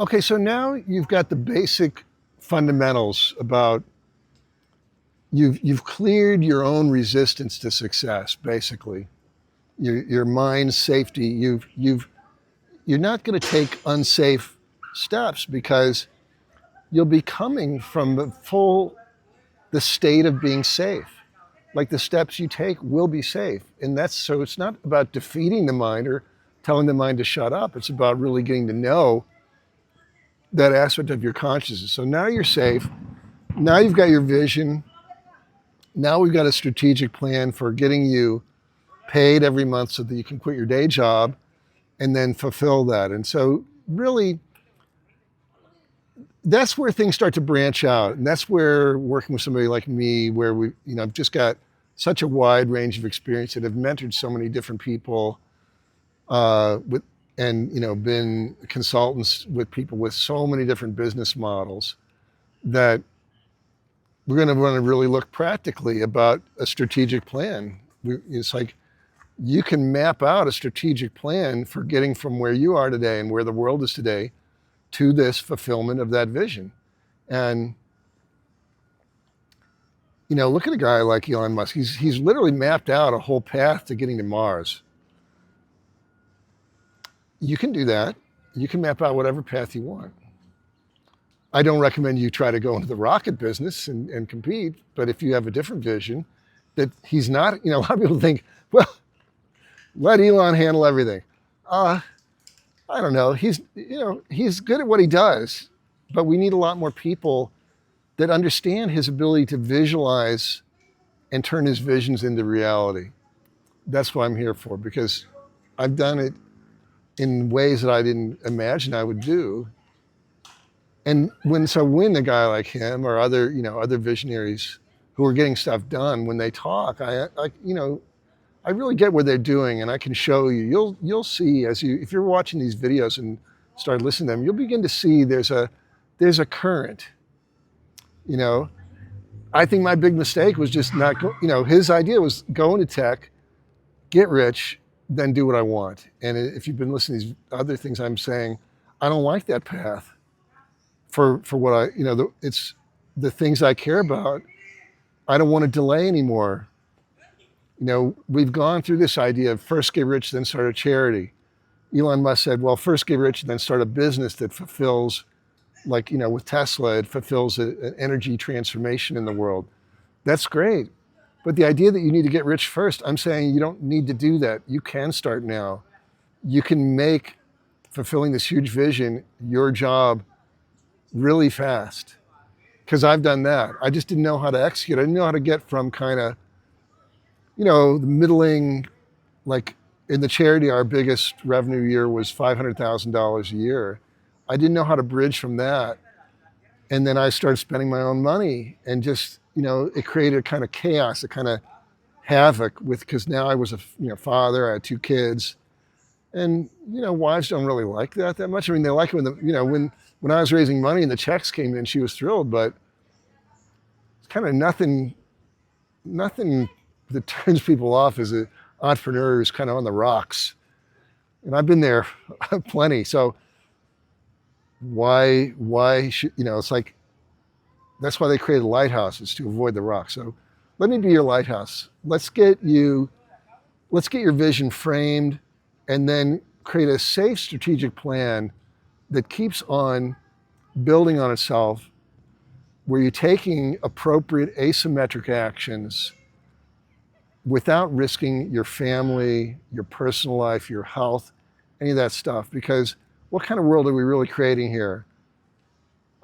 Okay, so now you've got the basic fundamentals about you've cleared your own resistance to success, basically. Your mind's safety. You're not going to take unsafe steps because you'll be coming from the state of being safe. Like the steps you take will be safe. And that's so it's not about defeating the mind or telling the mind to shut up. It's about really getting to know that aspect of your consciousness. So now you're safe. Now you've got your vision. Now we've got a strategic plan for getting you paid every month so that you can quit your day job and then fulfill that. And so really that's where things start to branch out. And that's where working with somebody like me, where I've just got such a wide range of experience that have mentored so many different people with, and, been consultants with people with so many different business models that we're going to want to really look practically about a strategic plan. It's like you can map out a strategic plan for getting from where you are today and where the world is today to this fulfillment of that vision. And, look at a guy like Elon Musk. He's literally mapped out a whole path to getting to Mars. You can do that. You can map out whatever path you want. I don't recommend you try to go into the rocket business and compete, but if you have a different vision, that he's not, a lot of people think, well, let Elon handle everything. I don't know. He's good at what he does, but we need a lot more people that understand his ability to visualize and turn his visions into reality. That's what I'm here for, because I've done it in ways that I didn't imagine I would do. And when a guy like him or other visionaries who are getting stuff done, when they talk, I really get what they're doing, and I can show you. You'll see if you're watching these videos and start listening to them, you'll begin to see there's a current. I think my big mistake was just not his idea was go into tech, get rich, then do what I want. And if you've been listening to these other things I'm saying, I don't like that path. For what it's the things I care about. I don't want to delay anymore. We've gone through this idea of first get rich, then start a charity. Elon Musk said, well, first get rich, then start a business that fulfills, with Tesla, it fulfills an energy transformation in the world. That's great. But the idea that you need to get rich first, I'm saying you don't need to do that. You can start now. You can make fulfilling this huge vision your job really fast, because I've done that. I just didn't know how to execute. I didn't know how to get from kind of, the middling, like in the charity, our biggest revenue year was $500,000 a year. I didn't know how to bridge from that. And then I started spending my own money, and just, it created a kind of chaos, a kind of havoc because now I was a father, I had 2 kids. And, wives don't really like that much. I mean, they like it when I was raising money and the checks came in, she was thrilled, but it's kind of nothing that turns people off as an entrepreneur who's kind of on the rocks. And I've been there plenty. So why should, it's like, that's why they created lighthouses, to avoid the rocks. So let me be your lighthouse. Let's get your vision framed, and then create a safe strategic plan that keeps on building on itself, where you're taking appropriate asymmetric actions without risking your family, your personal life, your health, any of that stuff. Because what kind of world are we really creating here?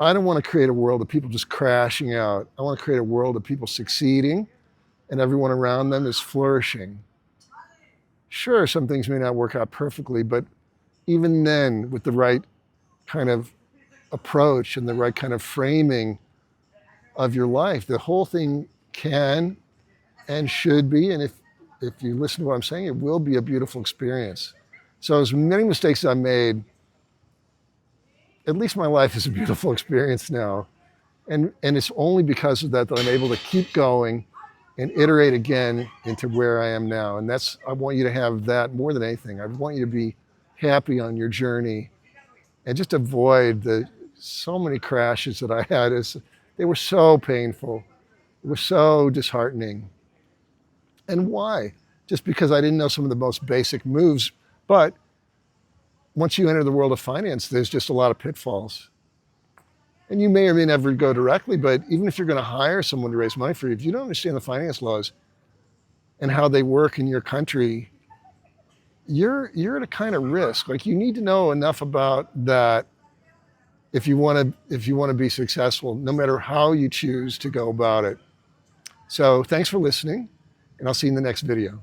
I don't want to create a world of people just crashing out. I want to create a world of people succeeding and everyone around them is flourishing. Sure, some things may not work out perfectly, but even then, with the right kind of approach and the right kind of framing of your life, the whole thing can and should be, and if you listen to what I'm saying, it will be a beautiful experience. So as many mistakes as I made, at least my life is a beautiful experience now. And it's only because of that I'm able to keep going and iterate again into where I am now. And I want you to have that more than anything. I want you to be happy on your journey and just avoid so many crashes that I had. They were so painful. It was so disheartening. And why? Just because I didn't know some of the most basic moves. But once you enter the world of finance, there's just a lot of pitfalls. And you may or may never go directly, but even if you're going to hire someone to raise money for you, if you don't understand the finance laws and how they work in your country, you're at a kind of risk. Like, you need to know enough about that if you want to be successful, no matter how you choose to go about it. So thanks for listening, and I'll see you in the next video.